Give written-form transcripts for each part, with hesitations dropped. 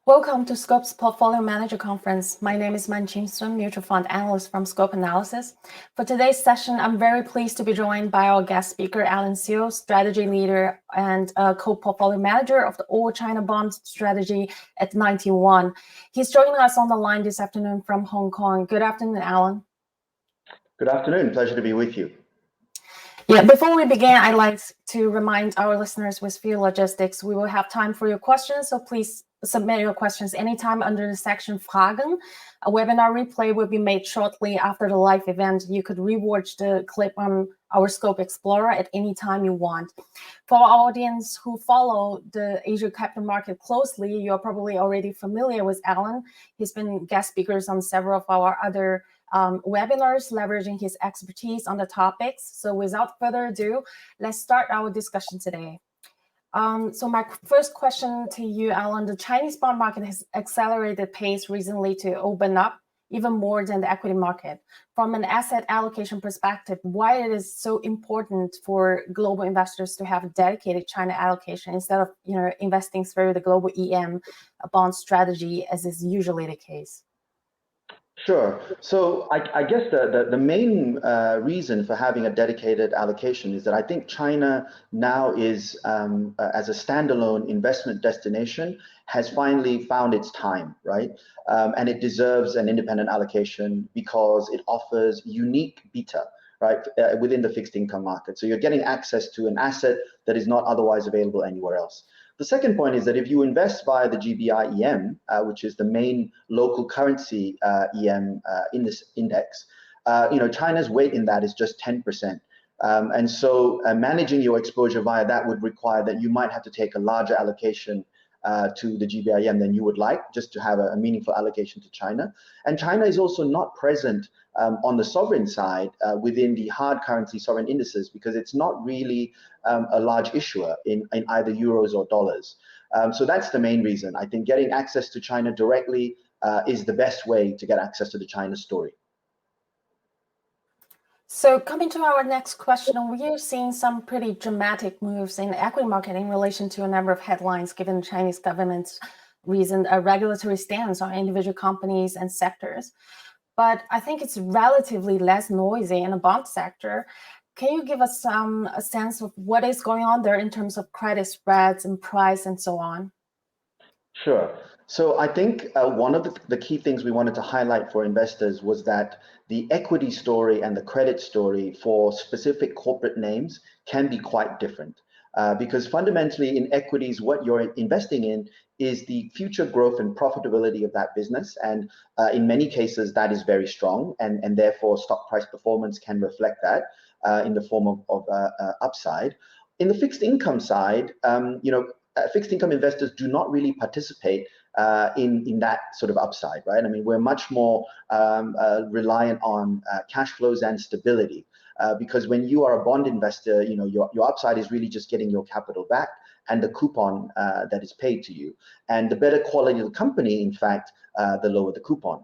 Welcome to Scope's Portfolio Manager Conference. My name is Manqing Sun, Mutual Fund Analyst from Scope Analysis. For today's session, I'm very pleased to be joined by our guest speaker, Siow, Strategy Leader and Co-Portfolio Manager of the All China Bond Strategy at 91. He's joining us on the line this afternoon from Hong Kong. Good afternoon, Alan. Good afternoon. Pleasure to be with you. Yeah, before we begin, I'd like to remind our listeners with few logistics. We will have time for your questions, so please submit your questions anytime under the section Fragen. A webinar replay will be made shortly after the live event. You could rewatch the clip on our Scope Explorer at any time you want. For our audience who follow the Asia capital market closely, you're probably already familiar with Alan. He's been guest speakers on several of our other webinars, leveraging his expertise on the topics. So without further ado, let's start our discussion today. So my first question to you, Alan, the Chinese bond market has accelerated pace recently to open up even more than the equity market. From an asset allocation perspective, why it is so important for global investors to have a dedicated China allocation instead of investing through the global EM bond strategy, as is usually the case? Sure. So I guess the main reason for having a dedicated allocation is that I think China now is, as a standalone investment destination, has finally found its time, right? And it deserves an independent allocation because it offers unique beta, right, within the fixed income market. So you're getting access to an asset that is not otherwise available anywhere else. The second point is that if you invest via the GBI EM, which is the main local currency EM in this index, China's weight in that is just 10%. And so managing your exposure via that would require that you might have to take a larger allocation to the GBI EM than you would like, just to have a meaningful allocation to China. And China is also not present on the sovereign side within the hard currency sovereign indices because it's not really a large issuer in either euros or dollars. So that's the main reason. I think getting access to China directly is the best way to get access to the China story. So coming to our next question, we are seeing some pretty dramatic moves in the equity market in relation to a number of headlines given the Chinese government's recent regulatory stance on individual companies and sectors. But I think it's relatively less noisy in the bond sector. Can you give us a sense of what is going on there in terms of credit spreads and price and so on? Sure. So I think one of the key things we wanted to highlight for investors was that the equity story and the credit story for specific corporate names can be quite different. Because fundamentally in equities, what you're investing in is the future growth and profitability of that business. And in many cases, that is very strong. And therefore, stock price performance can reflect that in the form of upside. In the fixed income side, fixed income investors do not really participate in that sort of upside, right? I mean, we're much more reliant on cash flows and stability. Because when you are a bond investor, your upside is really just getting your capital back and the coupon that is paid to you. And the better quality of the company, in fact, the lower the coupon.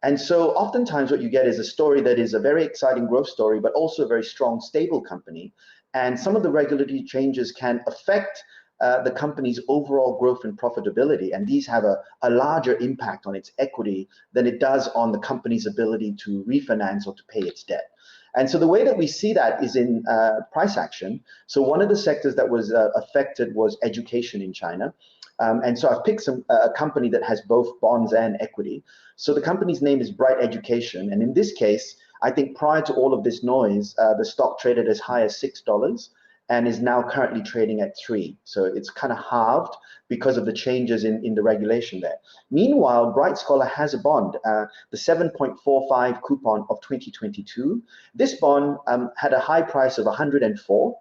And so oftentimes what you get is a story that is a very exciting growth story, but also a very strong, stable company. And some of the regulatory changes can affect the company's overall growth and profitability. And these have a larger impact on its equity than it does on the company's ability to refinance or to pay its debt. And so the way that we see that is in price action. So one of the sectors that was affected was education in China. And so I've picked a company that has both bonds and equity. So the company's name is Bright Education. And in this case, I think prior to all of this noise, the stock traded as high as $6 and is now currently trading at $3. So it's kind of halved because of the changes in the regulation there. Meanwhile, Bright Scholar has a bond, the 7.45 coupon of 2022. This bond had a high price of 104.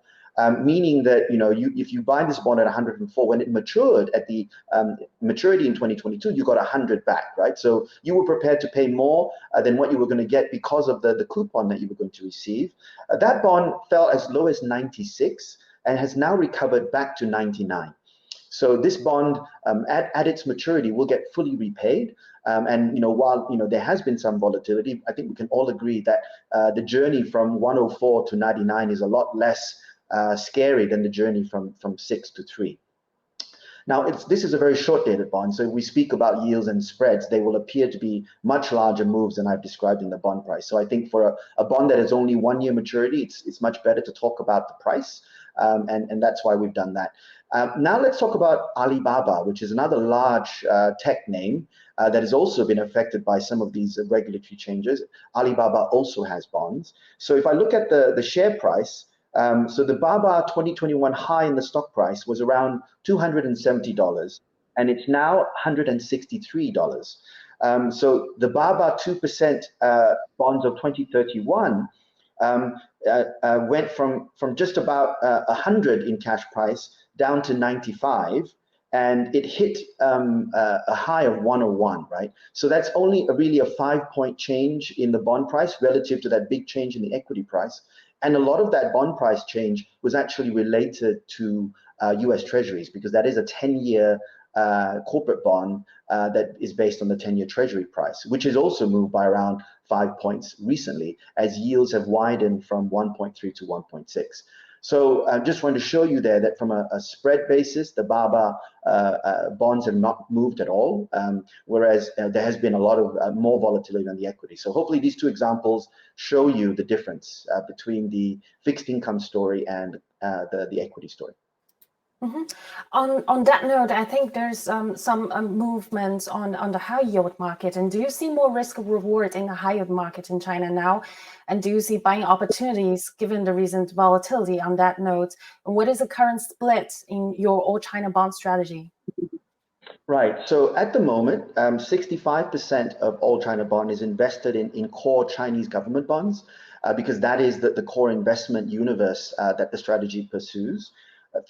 Meaning that if you buy this bond at 104, when it matured at the maturity in 2022, you got 100 back, right? So you were prepared to pay more than what you were going to get because of the coupon that you were going to receive. That bond fell as low as 96 and has now recovered back to 99. So this bond at its maturity will get fully repaid. And while there has been some volatility, I think we can all agree that the journey from 104 to 99 is a lot less scary than the journey from 6 to 3. Now, this is a very short-dated bond, so if we speak about yields and spreads, they will appear to be much larger moves than I've described in the bond price. So I think for a bond that has only 1 year maturity, it's much better to talk about the price, and that's why we've done that. Now let's talk about Alibaba, which is another large tech name that has also been affected by some of these regulatory changes. Alibaba also has bonds. So if I look at the share price, so the Baba 2021 high in the stock price was around $270, and it's now $163. So the Baba 2% bonds of 2031 went from just about 100 in cash price down to 95, and it hit a high of 101, right? So that's only really a 5-point change in the bond price relative to that big change in the equity price. And a lot of that bond price change was actually related to US Treasuries, because that is a 10-year corporate bond that is based on the 10-year Treasury price, which has also moved by around 5 points recently as yields have widened from 1.3 to 1.6. So I just wanted to show you there that from a spread basis, the Baba bonds have not moved at all, whereas there has been a lot of more volatility on the equity. So hopefully these two examples show you the difference between the fixed income story and the equity story. Mm-hmm. On that note, I think there's some movements on the high yield market. And do you see more risk reward in the high yield market in China now? And do you see buying opportunities given the recent volatility on that note? And what is the current split in your all China bond strategy? Right. So at the moment, 65% of all China bond is invested in core Chinese government bonds, because that is the core investment universe that the strategy pursues.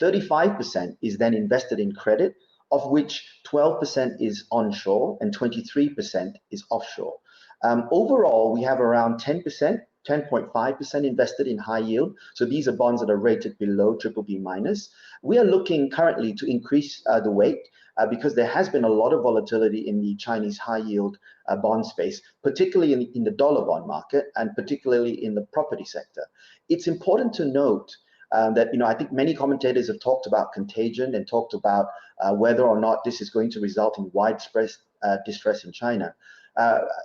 35% is then invested in credit, of which 12% is onshore and 23% is offshore. Overall, we have around 10%, 10.5% invested in high yield. So these are bonds that are rated below BBB minus. We are looking currently to increase the weight because there has been a lot of volatility in the Chinese high yield bond space, particularly in the dollar bond market and particularly in the property sector. It's important to note that, I think many commentators have talked about contagion and talked about whether or not this is going to result in widespread distress in China.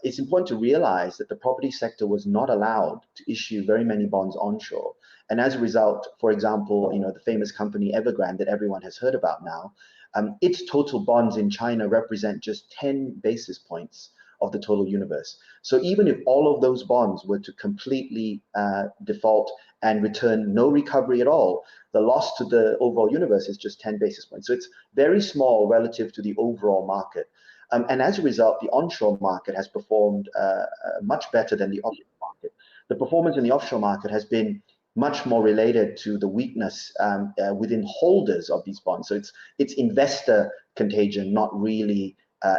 It's important to realize that the property sector was not allowed to issue very many bonds onshore. And as a result, for example, the famous company Evergrande that everyone has heard about now, its total bonds in China represent just 10 basis points of the total universe. So even if all of those bonds were to completely default and return no recovery at all, the loss to the overall universe is just 10 basis points. So it's very small relative to the overall market. And as a result, the onshore market has performed much better than the offshore market. The performance in the offshore market has been much more related to the weakness within holders of these bonds. So it's investor contagion, not really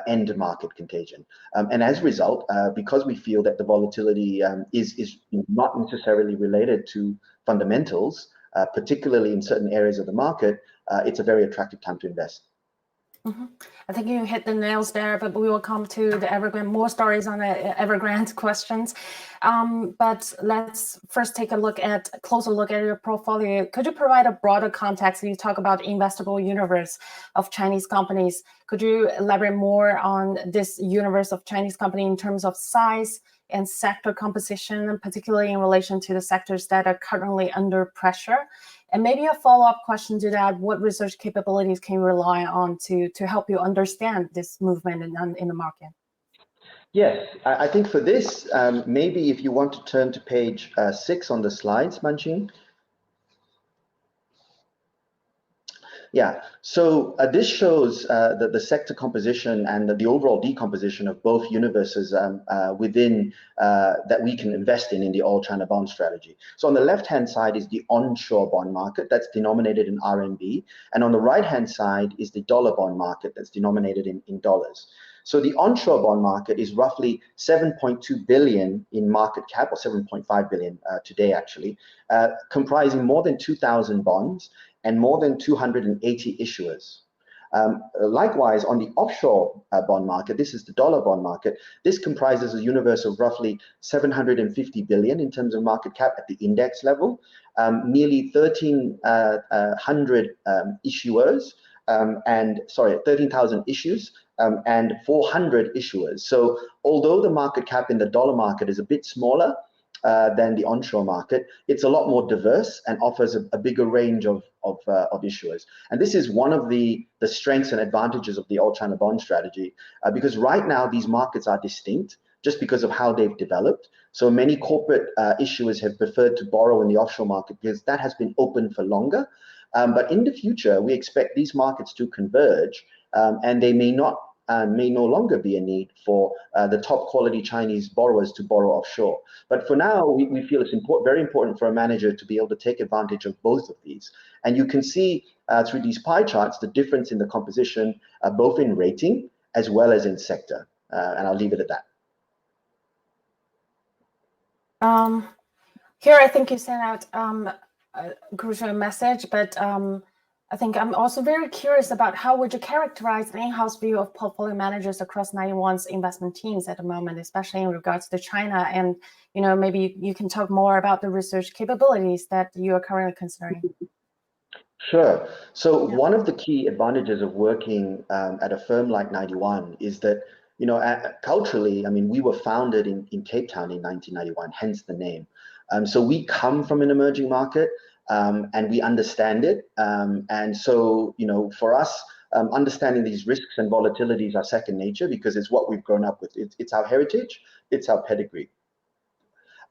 end market contagion. And as a result, because we feel that the volatility is not necessarily related to fundamentals, particularly in certain areas of the market, it's a very attractive time to invest. Mm-hmm. I think you hit the nails there, but we will come to the Evergrande, more stories on the Evergrande questions. But let's first take a closer look at your portfolio. Could you provide a broader context? You talk about investable universe of Chinese companies. Could you elaborate more on this universe of Chinese company in terms of size and sector composition, and particularly in relation to the sectors that are currently under pressure? And maybe a follow-up question to that, what research capabilities can you rely on to help you understand this movement in the market? Yes, I think for this, maybe if you want to turn to page 6 on the slides, Manqing. Yeah, so this shows the sector composition and the overall decomposition of both universes within that we can invest in the all China bond strategy. So on the left-hand side is the onshore bond market that's denominated in RMB, and on the right-hand side is the dollar bond market that's denominated in dollars. So the onshore bond market is roughly 7.2 billion in market cap, or 7.5 billion today actually, comprising more than 2,000 bonds and more than 280 issuers. Likewise, on the offshore bond market, this is the dollar bond market, this comprises a universe of roughly 750 billion in terms of market cap at the index level, nearly 1,300 issuers, 13,000 issues and 400 issuers. So although the market cap in the dollar market is a bit smaller than the onshore market, it's a lot more diverse and offers a bigger range of issuers. And this is one of the strengths and advantages of the all-China bond strategy, because right now these markets are distinct just because of how they've developed. So many corporate issuers have preferred to borrow in the offshore market because that has been open for longer. But in the future, we expect these markets to converge, and they may no longer be a need for the top quality Chinese borrowers to borrow offshore. But for now, we feel it's very important for a manager to be able to take advantage of both of these. And you can see through these pie charts the difference in the composition, both in rating as well as in sector. And I'll leave it at that. Here, I think you sent out a crucial message, but I think I'm also very curious about how would you characterize the in-house view of portfolio managers across 91's investment teams at the moment, especially in regards to China, and maybe you can talk more about the research capabilities that you are currently considering. Sure. So one of the key advantages of working at a firm like 91 is that culturally, I mean, we were founded in Cape Town in 1991, hence the name. So we come from an emerging market. And we understand it. And so, for us, understanding these risks and volatilities are second nature because it's what we've grown up with. It's our heritage, it's our pedigree.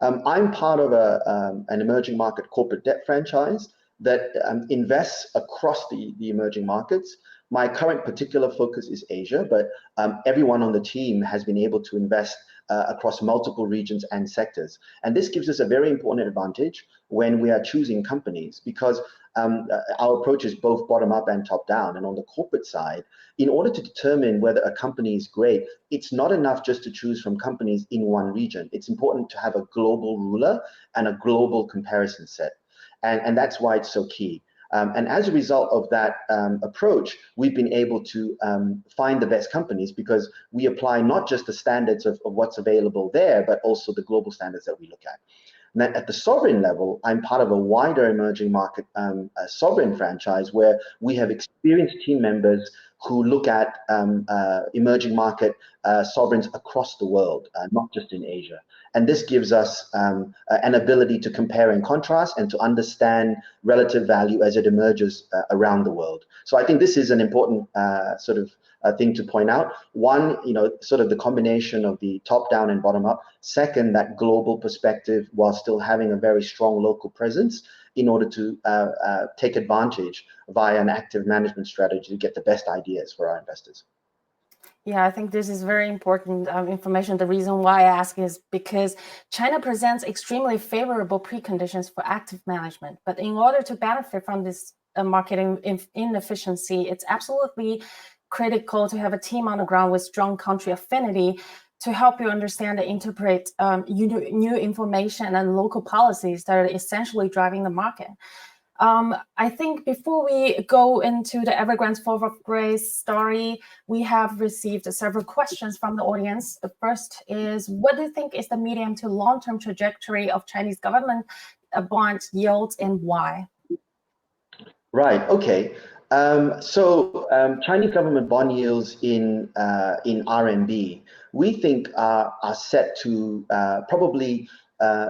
I'm part of an emerging market corporate debt franchise that invests across the emerging markets. My current particular focus is Asia, but everyone on the team has been able to invest across multiple regions and sectors. And this gives us a very important advantage when we are choosing companies, because our approach is both bottom up and top down. And on the corporate side, in order to determine whether a company is great, it's not enough just to choose from companies in one region. It's important to have a global ruler and a global comparison set. And that's why it's so key. And as a result of that approach, we've been able to find the best companies because we apply not just the standards of what's available there, but also the global standards that we look at. And then at the sovereign level, I'm part of a wider emerging market sovereign franchise where we have experienced team members who look at emerging market sovereigns across the world, not just in Asia. And this gives us an ability to compare and contrast and to understand relative value as it emerges around the world. So I think this is an important thing to point out. One, sort of the combination of the top down and bottom up. Second, that global perspective while still having a very strong local presence in order to take advantage via an active management strategy to get the best ideas for our investors. Yeah, I think this is very important information. The reason why I ask is because China presents extremely favorable preconditions for active management. But in order to benefit from this market inefficiency, it's absolutely critical to have a team on the ground with strong country affinity to help you understand and interpret new information and local policies that are essentially driving the market. I think before we go into the Evergrande's Fall of Grace story, we have received several questions from the audience. The first is, what do you think is the medium to long-term trajectory of Chinese government bond yields and why? Right, okay. Chinese government bond yields in RMB, we think are set to probably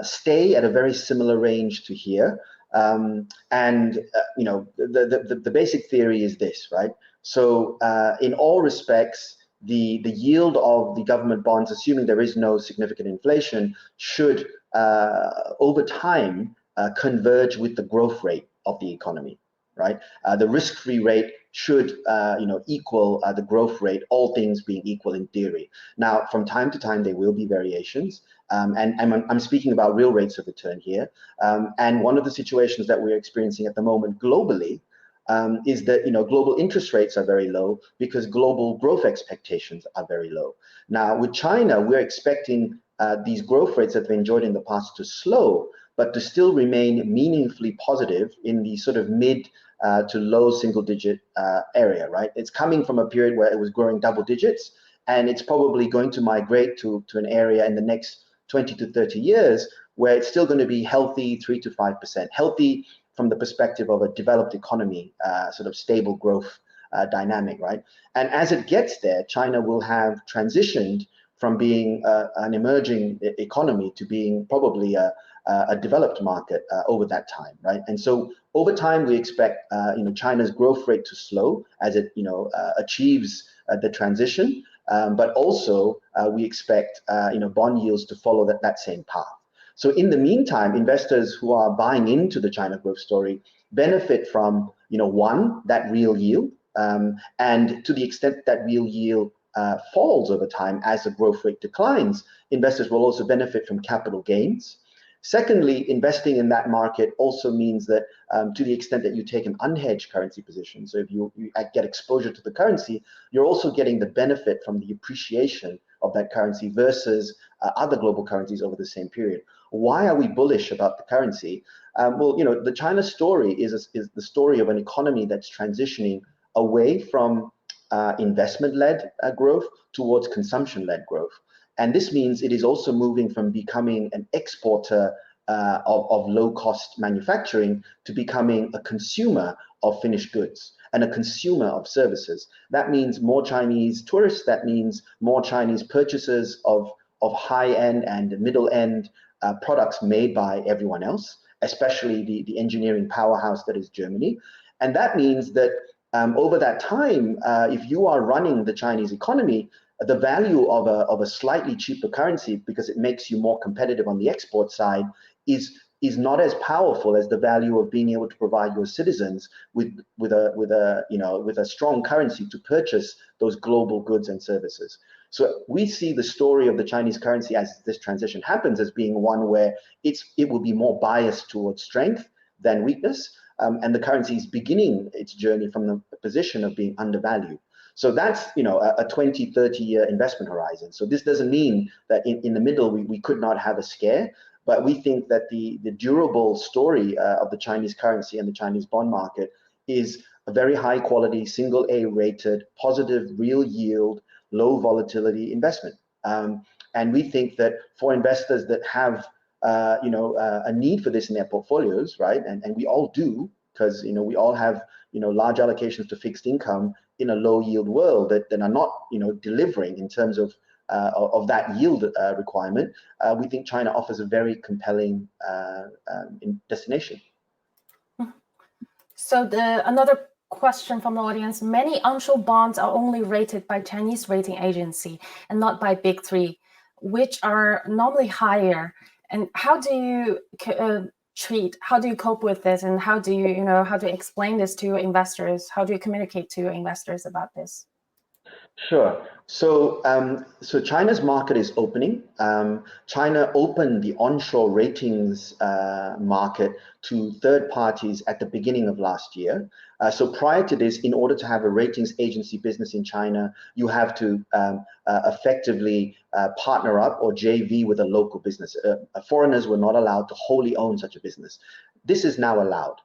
stay at a very similar range to here. The basic theory is this, right? So in all respects, the yield of the government bonds, assuming there is no significant inflation, should over time converge with the growth rate of the economy, right? The risk-free rate should equal the growth rate, all things being equal in theory. Now, from time to time, there will be variations. And I'm speaking about real rates of return here. And one of the situations that we're experiencing at the moment globally is that global interest rates are very low because global growth expectations are very low. Now, with China, we're expecting these growth rates that we enjoyed in the past to slow, but to still remain meaningfully positive in the sort of mid to low single-digit area, right? It's coming from a period where it was growing double digits, and it's probably going to migrate to an area in the next 20 to 30 years where it's still going to be healthy 3 to 5%, healthy from the perspective of a developed economy, sort of stable growth dynamic, right? And as it gets there, China will have transitioned from being an emerging economy to being probably a developed market over that time, right? And so over time, we expect China's growth rate to slow as it achieves the transition, but also we expect bond yields to follow that same path. So in the meantime, investors who are buying into the China growth story benefit from one, that real yield, and to the extent that real yield falls over time as the growth rate declines, investors will also benefit from capital gains. Secondly, investing in that market also means that to the extent that you take an unhedged currency position, so if you get exposure to the currency, you're also getting the benefit from the appreciation of that currency versus other global currencies over the same period. Why are we bullish about the currency? Well, the China story is the story of an economy that's transitioning away from investment-led growth towards consumption-led growth. And this means it is also moving from becoming an exporter of low-cost manufacturing to becoming a consumer of finished goods and a consumer of services. That means more Chinese tourists. That means more Chinese purchasers of high-end and middle-end products made by everyone else, especially the engineering powerhouse that is Germany. And that means that over that time, if you are running the Chinese economy, the value of a slightly cheaper currency, because it makes you more competitive on the export side, is not as powerful as the value of being able to provide your citizens with a strong currency to purchase those global goods and services. So we see the story of the Chinese currency as this transition happens as being one where it will be more biased towards strength than weakness, and the currency is beginning its journey from the position of being undervalued. So that's a 20, 30-year investment horizon. So this doesn't mean that in the middle we could not have a scare, but we think that the durable story of the Chinese currency and the Chinese bond market is a very high quality, single A rated, positive real yield, low volatility investment. And we think that for investors that have a need for this in their portfolios, right? And we all do, because we all have large allocations to fixed income in a low yield world that are not delivering in terms of that yield requirement. We think China offers a very compelling destination. So another question from the audience: many onshore bonds are only rated by Chinese rating agency and not by big three, which are normally higher. And how do you how do you cope with this, and how do you how to explain this to your investors? How do you communicate to your investors about this? Sure. So China's market is opening. China opened the onshore ratings market to third parties at the beginning of last year. So prior to this, in order to have a ratings agency business in China, you have to effectively partner up or JV with a local business. Foreigners were not allowed to wholly own such a business. This is now allowed.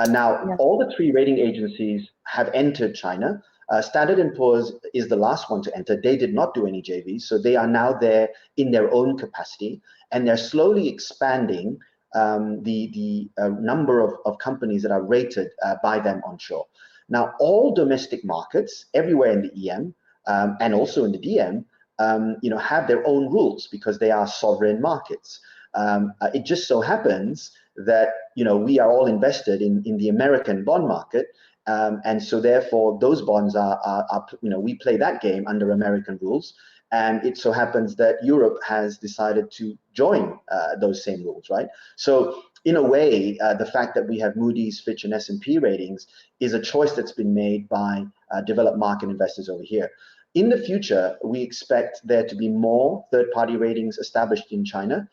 Now, all the three rating agencies have entered China. Standard & Poor's is the last one to enter. They did not do any JVs, so they are now there in their own capacity, and they're slowly expanding the number of companies that are rated by them onshore. Now, all domestic markets, everywhere in the EM and also in the DM, have their own rules because they are sovereign markets. It just so happens that we are all invested in the American bond market. And so therefore those bonds are we play that game under American rules, and it so happens that Europe has decided to join those same rules, right? So in a way, the fact that we have Moody's, Fitch, and S&P ratings is a choice that's been made by developed market investors over here. In the future, we expect there to be more third-party ratings established in China.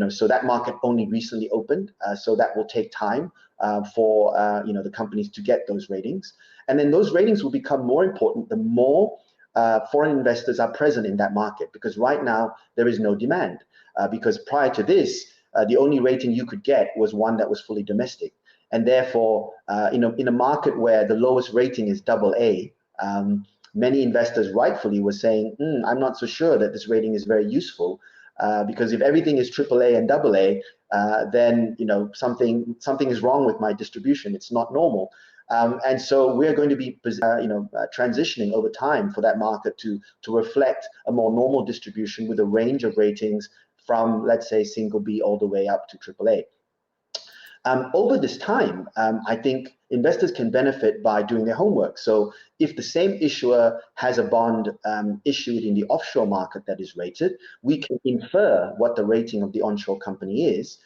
So that market only recently opened, so that will take time for the companies to get those ratings. And then those ratings will become more important the more foreign investors are present in that market, because right now there is no demand. Because prior to this, the only rating you could get was one that was fully domestic. And therefore, in a market where the lowest rating is AA, many investors rightfully were saying, I'm not so sure that this rating is very useful, because if everything is AAA and AA, then something is wrong with my distribution. It's not normal. And so we're going to be, transitioning over time for that market to reflect a more normal distribution with a range of ratings from, let's say, single B all the way up to AAA. Over this time, I think investors can benefit by doing their homework. So if the same issuer has a bond issued in the offshore market that is rated, we can infer what the rating of the onshore company is,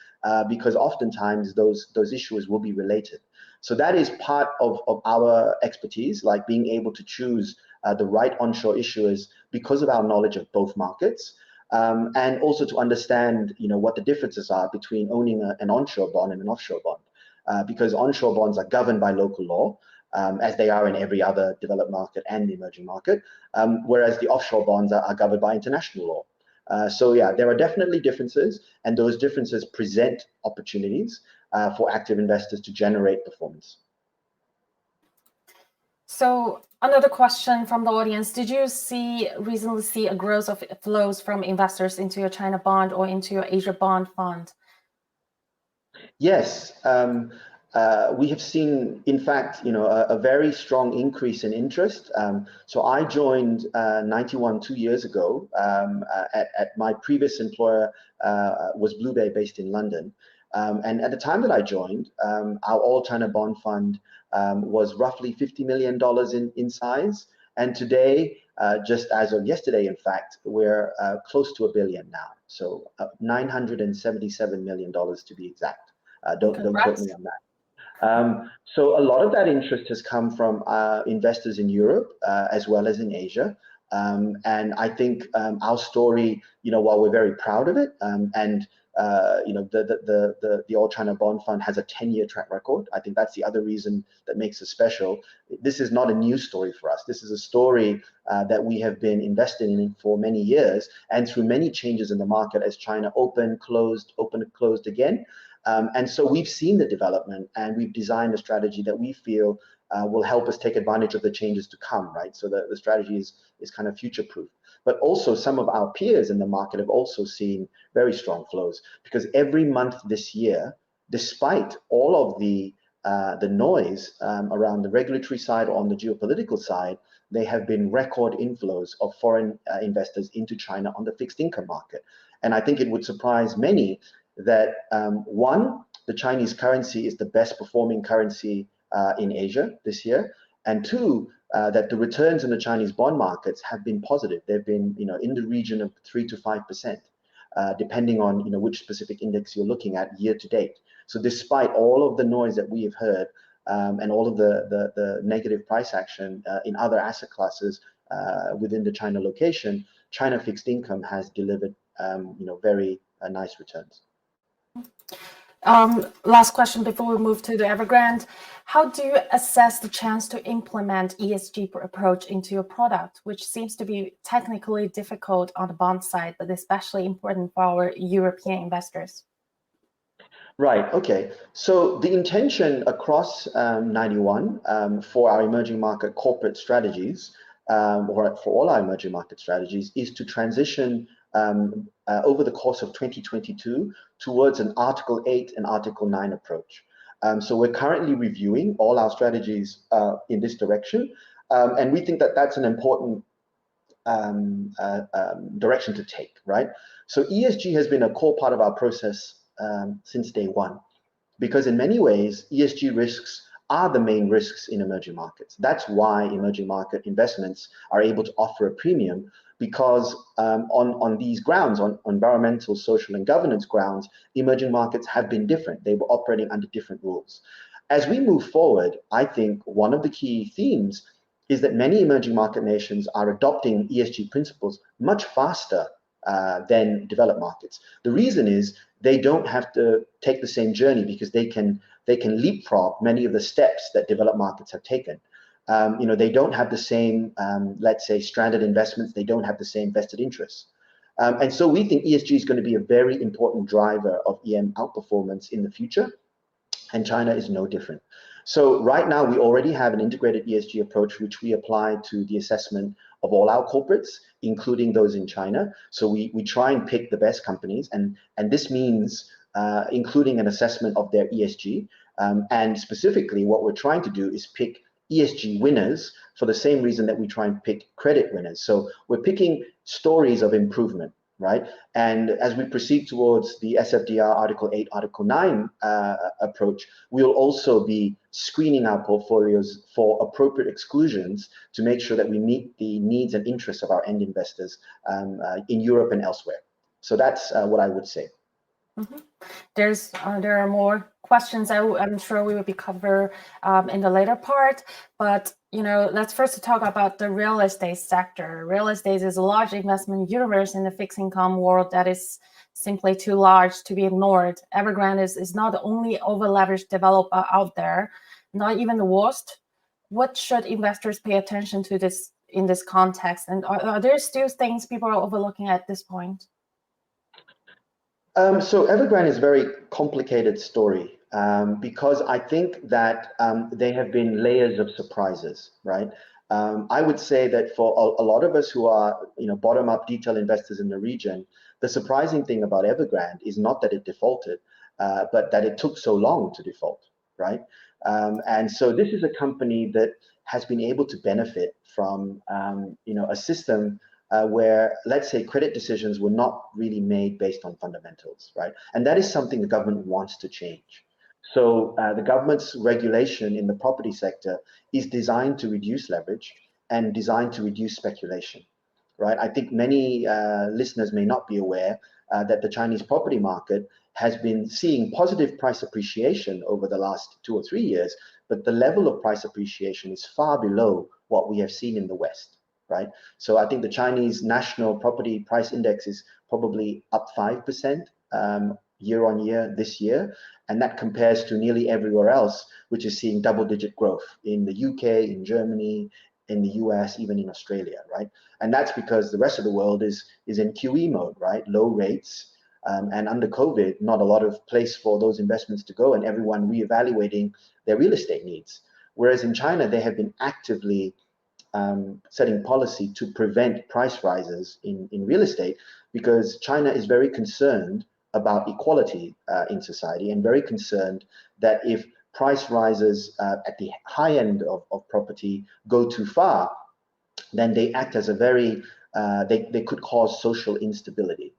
because oftentimes those issuers will be related. So that is part of our expertise, like being able to choose the right onshore issuers because of our knowledge of both markets. And also to understand, what the differences are between owning an onshore bond and an offshore bond, because onshore bonds are governed by local law, as they are in every other developed market and emerging market, whereas the offshore bonds are governed by international law. So yeah, there are definitely differences, and those differences present opportunities for active investors to generate performance. So another question from the audience: did you recently see a growth of flows from investors into your China bond or into your Asia bond fund? Yes, we have seen, in fact, a very strong increase in interest. So I joined 91 2 years ago. At my previous employer was Blue Bay, based in London. And at the time that I joined, our All China Bond Fund was roughly $50 million in size. And today, just as of yesterday, in fact, we're close to $1 billion now. So $977 million to be exact. Don't quote me on that. So a lot of that interest has come from investors in Europe as well as in Asia. And I think our story, while we're very proud of it, and the All China Bond Fund has a 10-year track record. I think that's the other reason that makes it special. This is not a new story for us. This is a story that we have been investing in for many years, and through many changes in the market as China opened, closed again. And so we've seen the development, and we've designed a strategy that we feel will help us take advantage of the changes to come, right? So the strategy is kind of future-proof. But also some of our peers in the market have also seen very strong flows, because every month this year, despite all of the noise around the regulatory side or on the geopolitical side, they have been record inflows of foreign investors into China on the fixed income market. And I think it would surprise many that one, the Chinese currency is the best performing currency in Asia this year, and two, that the returns in the Chinese bond markets have been positive. They've been, in the region of 3 to 5%, depending on which specific index you're looking at year to date. So despite all of the noise that we have heard and all of the negative price action in other asset classes within the China location, China fixed income has delivered very nice returns. Last question before we move to the Evergrande. How do you assess the chance to implement ESG approach into your product, which seems to be technically difficult on the bond side, but especially important for our European investors? Right. Okay. So the intention across 91 for our emerging market corporate strategies, or for all our emerging market strategies, is to transition over the course of 2022 towards an Article 8 and Article 9 approach. So we're currently reviewing all our strategies in this direction, and we think that that's an important direction to take, right? So ESG has been a core part of our process since day one, because in many ways, ESG risks are the main risks in emerging markets. That's why emerging market investments are able to offer a premium, because on these grounds, on environmental, social, and governance grounds, emerging markets have been different. They were operating under different rules. As we move forward, I think one of the key themes is that many emerging market nations are adopting ESG principles much faster than developed markets. The reason is they don't have to take the same journey, because they can leapfrog many of the steps that developed markets have taken. They don't have the same, let's say, stranded investments. They don't have the same vested interests. And so we think ESG is going to be a very important driver of EM outperformance in the future, and China is no different. So right now, we already have an integrated ESG approach, which we apply to the assessment of all our corporates, including those in China. So we try and pick the best companies, and this means including an assessment of their ESG, And specifically, what we're trying to do is pick ESG winners for the same reason that we try and pick credit winners. So we're picking stories of improvement, right? And as we proceed towards the SFDR Article 8, Article 9 approach, we'll also be screening our portfolios for appropriate exclusions to make sure that we meet the needs and interests of our end investors in Europe and elsewhere. So that's what I would say. Mm-hmm. There are more questions I'm sure we will be cover in the later part, but let's first talk about the real estate sector. Real estate is a large investment universe in the fixed income world that is simply too large to be ignored. Evergrande is not the only over-leveraged developer out there, not even the worst. What should investors pay attention to this in this context? And are there still things people are overlooking at this point? So Evergrande is a very complicated story because I think that there have been layers of surprises, right? I would say that for a lot of us who are, bottom-up detail investors in the region, the surprising thing about Evergrande is not that it defaulted, but that it took so long to default, right? And so this is a company that has been able to benefit from, a system where, let's say, credit decisions were not really made based on fundamentals, right? And that is something the government wants to change. So the government's regulation in the property sector is designed to reduce leverage and designed to reduce speculation, right? I think many listeners may not be aware that the Chinese property market has been seeing positive price appreciation over the last 2 or 3 years, but the level of price appreciation is far below what we have seen in the West. Right. So I think the Chinese national property price index is probably up 5% year on year this year. And that compares to nearly everywhere else, which is seeing double-digit growth in the UK, in Germany, in the US, even in Australia. Right. And that's because the rest of the world is in QE mode, right? Low rates. And under COVID, not a lot of place for those investments to go and everyone reevaluating their real estate needs. Whereas in China, they have been actively setting policy to prevent price rises in real estate because China is very concerned about equality in society and very concerned that if price rises at the high end of property go too far, then they act as a very, they could cause social instability.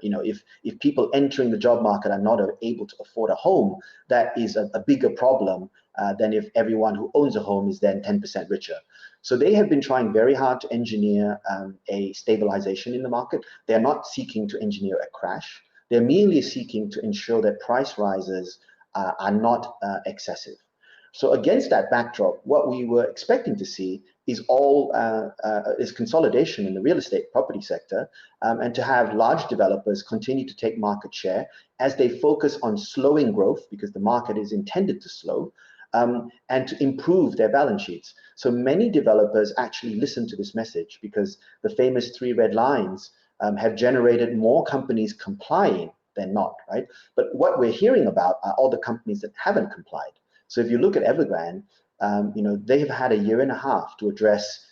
If people entering the job market are not able to afford a home, that is a bigger problem than if everyone who owns a home is then 10% richer. So they have been trying very hard to engineer a stabilization in the market. They're not seeking to engineer a crash. They're merely seeking to ensure that price rises are not excessive. So against that backdrop, what we were expecting to see is is consolidation in the real estate property sector, and to have large developers continue to take market share as they focus on slowing growth because the market is intended to slow, and to improve their balance sheets. So many developers actually listen to this message because the famous 3 red lines have generated more companies complying than not, right? But what we're hearing about are all the companies that haven't complied. So if you look at Evergrande, they have had a year and a half to address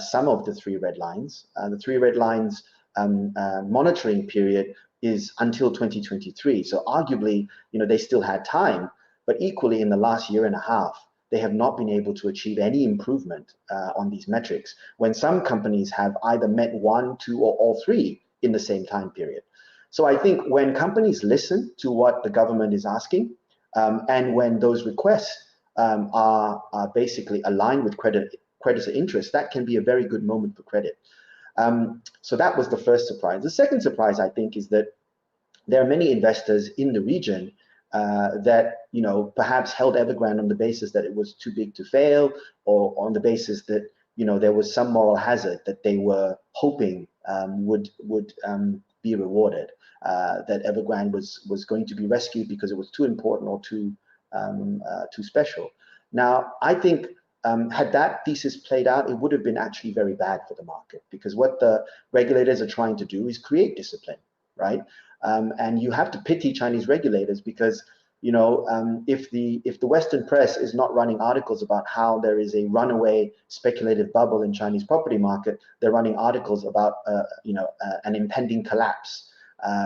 some of the 3 red lines. The 3 red lines monitoring period is until 2023. So arguably, they still had time, but equally in the last year and a half, they have not been able to achieve any improvement on these metrics when some companies have either met 1, 2, or all 3 in the same time period. So I think when companies listen to what the government is asking, and when those requests are basically aligned with creditor interest, that can be a very good moment for credit. So that was the first surprise. The second surprise, I think, is that there are many investors in the region that perhaps held Evergrande on the basis that it was too big to fail, or on the basis that there was some moral hazard that they were hoping would be rewarded, that Evergrande was going to be rescued because it was too important or too special. Now, I think had that thesis played out, it would have been actually very bad for the market, because what the regulators are trying to do is create discipline, right? And you have to pity Chinese regulators because if the Western press is not running articles about how there is a runaway speculative bubble in Chinese property market, they're running articles about an impending collapse,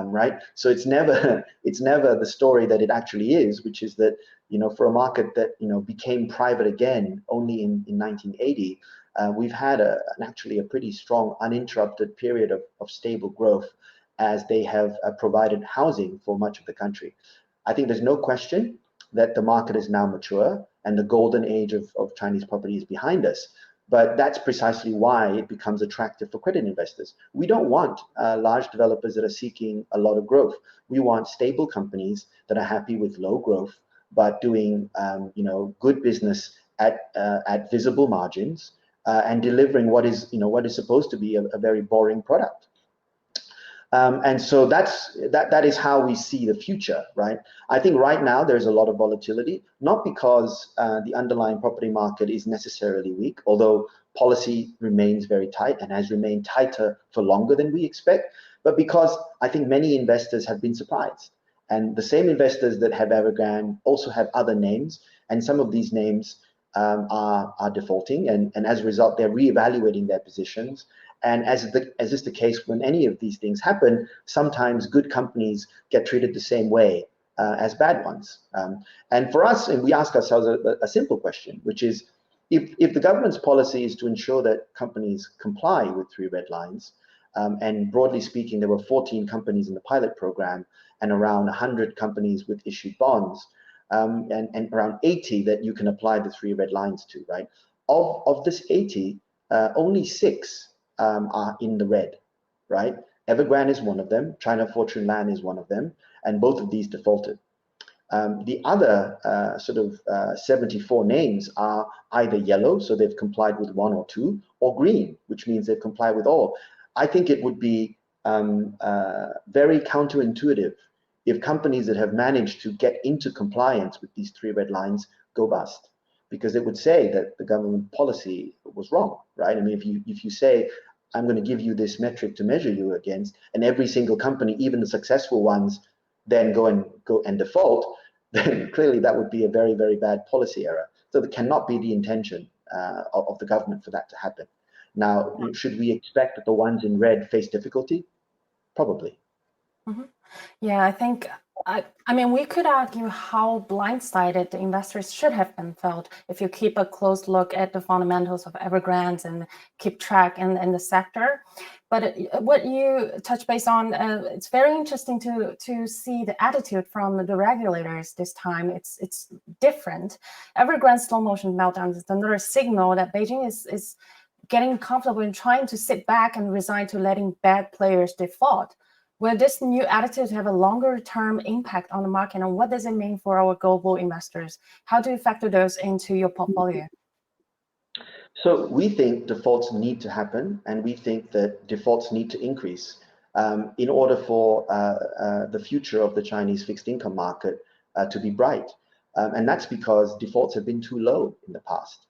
right? So it's never the story that it actually is, which is that For a market that became private again only in 1980, we've had actually a pretty strong uninterrupted period of stable growth as they have provided housing for much of the country. I think there's no question that the market is now mature and the golden age of Chinese property is behind us. But that's precisely why it becomes attractive for credit investors. We don't want large developers that are seeking a lot of growth. We want stable companies that are happy with low growth, but doing good business at visible margins and delivering what is supposed to be a very boring product. And so that is how we see the future, right? I think right now there's a lot of volatility, not because the underlying property market is necessarily weak, although policy remains very tight and has remained tighter for longer than we expect, but because I think many investors have been surprised. And the same investors that have Evergrande also have other names, and some of these names are defaulting, and as a result, they're reevaluating their positions. And as is the case when any of these things happen, sometimes good companies get treated the same way as bad ones. And for us, and we ask ourselves a simple question, which is, if the government's policy is to ensure that companies comply with 3 red lines, and broadly speaking, there were 14 companies in the pilot program and around 100 companies with issued bonds, and around 80 that you can apply the 3 red lines to, right? Of this 80, only 6 are in the red, right? Evergrande is one of them, China Fortune Land is one of them, and both of these defaulted. The other 74 names are either yellow, so they've complied with 1 or 2, or green, which means they've complied with all. I think it would be very counterintuitive if companies that have managed to get into compliance with these 3 red lines go bust, because it would say that the government policy was wrong, right? I mean, if you say, I'm going to give you this metric to measure you against, and every single company, even the successful ones, then go and default, then clearly that would be a very, very bad policy error. So that cannot be the intention of the government for that to happen. Now, should we expect that the ones in red face difficulty? Probably. Mm-hmm. Yeah, I think, I mean, we could argue how blindsided the investors should have been felt if you keep a close look at the fundamentals of Evergrande and keep track in the sector. But what you touch base on, it's very interesting to see the attitude from the regulators this time. It's different. Evergrande's slow motion meltdown is another signal that Beijing is getting comfortable in trying to sit back and resign to letting bad players default. Will this new attitude have a longer-term impact on the market, and what does it mean for our global investors? How do you factor those into your portfolio? So we think defaults need to happen, and we think that defaults need to increase in order for the future of the Chinese fixed income market to be bright. And that's because defaults have been too low in the past.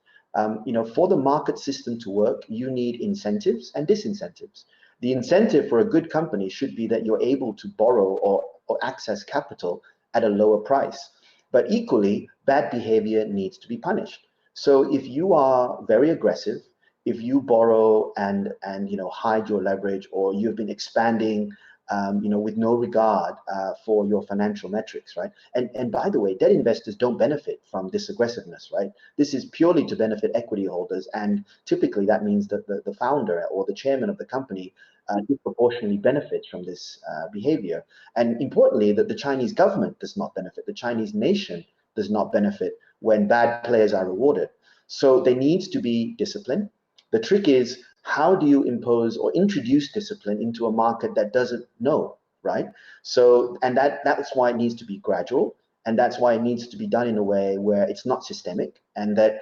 For the market system to work, you need incentives and disincentives. The incentive for a good company should be that you're able to borrow or access capital at a lower price. But equally, bad behavior needs to be punished. So if you are very aggressive, if you borrow and hide your leverage, or you've been expanding with no regard for your financial metrics, right? And by the way, debt investors don't benefit from this aggressiveness, right? This is purely to benefit equity holders, and typically that means that the founder or the chairman of the company disproportionately benefits from this behavior. And importantly, that the Chinese government does not benefit, the Chinese nation does not benefit when bad players are rewarded. So there needs to be discipline. The trick is, how do you impose or introduce discipline into a market that doesn't know, right? So, and that's why it needs to be gradual, and that's why it needs to be done in a way where it's not systemic, and that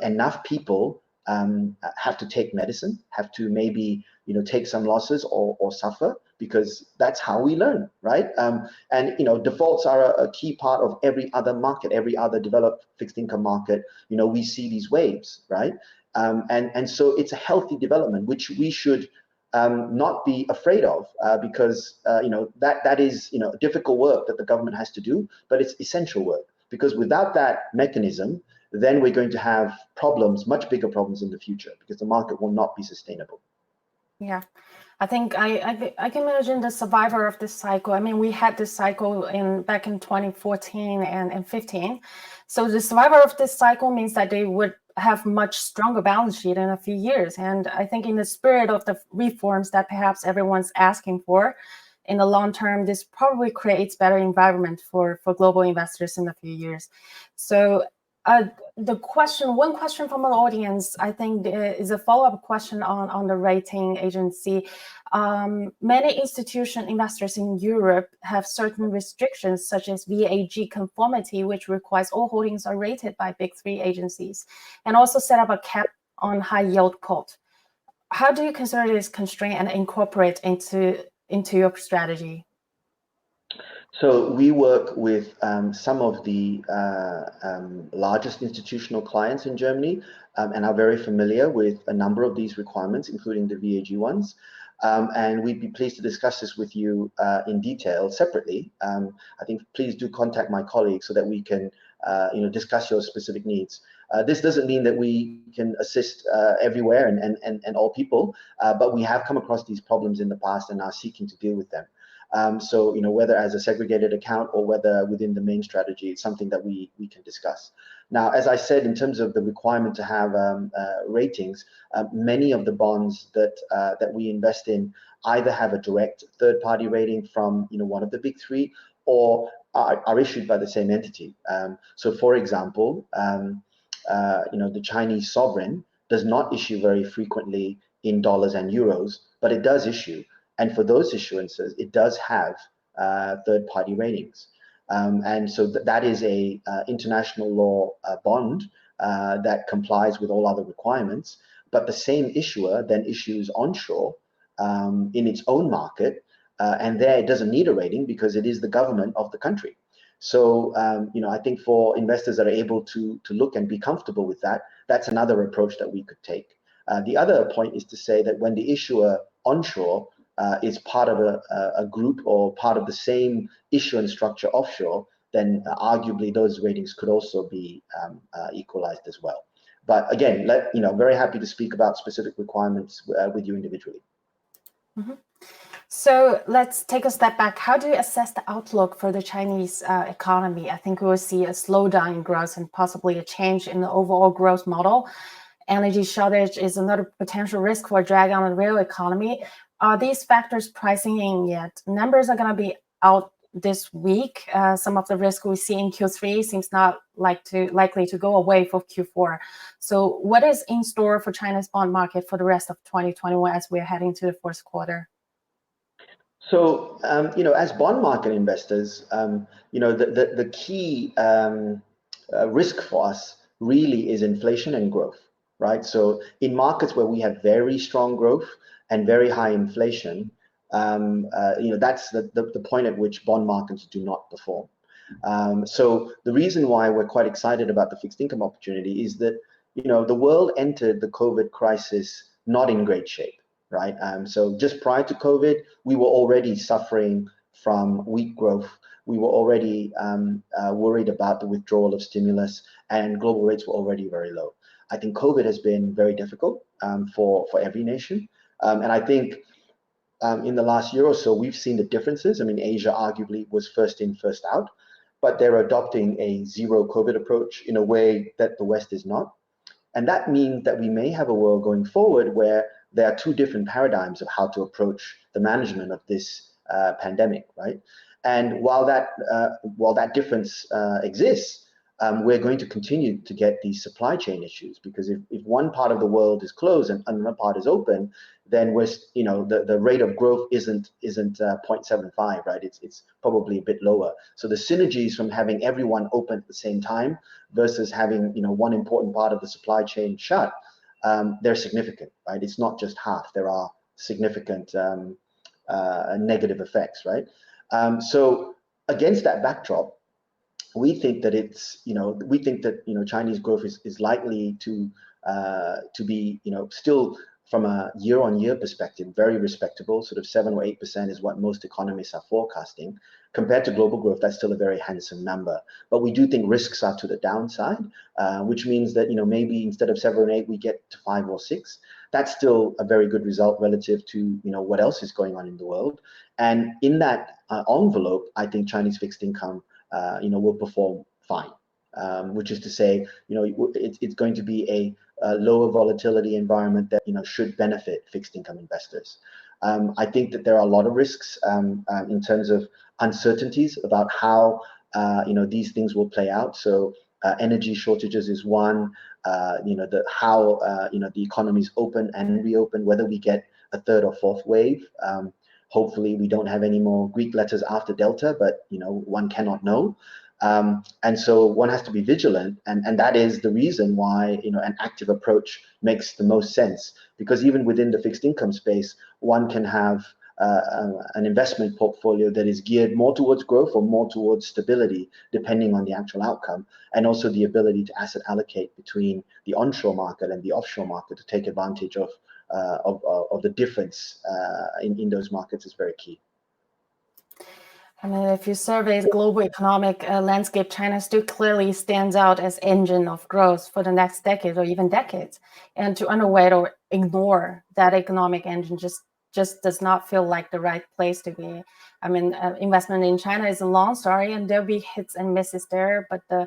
enough people have to take medicine, have to maybe take some losses or suffer, because that's how we learn, right? And defaults are a key part of every other market, every other developed fixed income market. We see these waves, right? And so it's a healthy development, which we should not be afraid of, because that is difficult work that the government has to do, but it's essential work, because without that mechanism, then we're going to have problems, much bigger problems in the future, because the market will not be sustainable. Yeah. I think I can imagine the survivor of this cycle. I mean, we had this cycle back in 2014 and 15. So the survivor of this cycle means that they would have much stronger balance sheet in a few years. And I think in the spirit of the reforms that perhaps everyone's asking for, in the long term, this probably creates better environment for global investors in a few years. So one question from our audience, I think, is a follow-up question on the rating agency. Many institutional investors in Europe have certain restrictions, such as VAG conformity, which requires all holdings are rated by big three agencies, and also set up a cap on high yield put. How do you consider this constraint and incorporate into your strategy? So we work with some of the largest institutional clients in Germany and are very familiar with a number of these requirements, including the VAG ones. And we'd be pleased to discuss this with you in detail separately. I think please do contact my colleagues so that we can discuss your specific needs. This doesn't mean that we can assist everywhere and all people, but we have come across these problems in the past and are seeking to deal with them. So, whether as a segregated account or whether within the main strategy, it's something that we can discuss. Now, as I said, in terms of the requirement to have ratings, many of the bonds that we invest in either have a direct third-party rating from one of the big three, or are issued by the same entity. So, for example, the Chinese sovereign does not issue very frequently in dollars and euros, but it does issue. And for those issuances, it does have third-party ratings. And so that is a international law bond that complies with all other requirements. But the same issuer then issues onshore in its own market. And there it doesn't need a rating because it is the government of the country. So, I think for investors that are able to look and be comfortable with that, that's another approach that we could take. The other point is to say that when the issuer onshore is part of a group or part of the same issuance structure offshore, then arguably those ratings could also be equalized as well. But again, very happy to speak about specific requirements with you individually. Mm-hmm. So let's take a step back. How do you assess the outlook for the Chinese economy? I think we will see a slowdown in growth and possibly a change in the overall growth model. Energy shortage is another potential risk for a drag on the real economy. Are these factors pricing in yet? Numbers are going to be out this week. Some of the risk we see in Q3 seems not likely to go away for Q4. So what is in store for China's bond market for the rest of 2021 as we're heading to the fourth quarter? So, as bond market investors, the key risk for us really is inflation and growth, right? So in markets where we have very strong growth and very high inflation, that's the point at which bond markets do not perform. So the reason why we're quite excited about the fixed income opportunity is that, the world entered the COVID crisis not in great shape. Right. So just prior to COVID, we were already suffering from weak growth. We were already worried about the withdrawal of stimulus, and global rates were already very low. I think COVID has been very difficult for every nation. And I think in the last year or so, we've seen the differences. I mean, Asia arguably was first in, first out, but they're adopting a zero COVID approach in a way that the West is not. And that means that we may have a world going forward where there are two different paradigms of how to approach the management of this pandemic, right? And while that difference exists, we're going to continue to get these supply chain issues, because if one part of the world is closed and another part is open, then the rate of growth isn't 0.75, right? It's probably a bit lower. So the synergies from having everyone open at the same time versus having one important part of the supply chain shut, they're significant, right? It's not just half. There are significant negative effects, right? So against that backdrop, we think that Chinese growth is likely to be still from a year-on-year perspective, very respectable, sort of 7 or 8% is what most economists are forecasting. Compared to global growth, that's still a very handsome number. But we do think risks are to the downside, which means that, maybe instead of 7 or 8, we get to 5 or 6. That's still a very good result relative to, what else is going on in the world. And in that envelope, I think Chinese fixed income, will perform fine. Which is to say, it's going to be a lower volatility environment that should benefit fixed income investors. I think that there are a lot of risks in terms of uncertainties about how these things will play out. So energy shortages is one. How the economies open and reopen, whether we get a third or fourth wave. Hopefully, we don't have any more Greek letters after Delta, but one cannot know. And so one has to be vigilant, and that is the reason why an active approach makes the most sense, because even within the fixed income space, one can have an investment portfolio that is geared more towards growth or more towards stability, depending on the actual outcome, and also the ability to asset allocate between the onshore market and the offshore market to take advantage of the difference in those markets is very key. I mean, if you survey the global economic landscape, China still clearly stands out as engine of growth for the next decade or even decades. And to underweight or ignore that economic engine just does not feel like the right place to be. I mean, investment in China is a long story, and there'll be hits and misses there, but the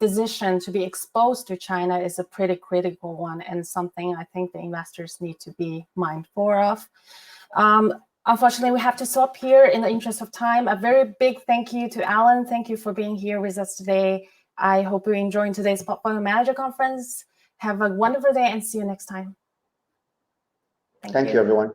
decision to be exposed to China is a pretty critical one, and something I think the investors need to be mindful of. Unfortunately, we have to stop here in the interest of time. A very big thank you to Alan. Thank you for being here with us today. I hope you enjoyed today's Portfolio Manager Conference. Have a wonderful day and see you next time. Thank you, everyone.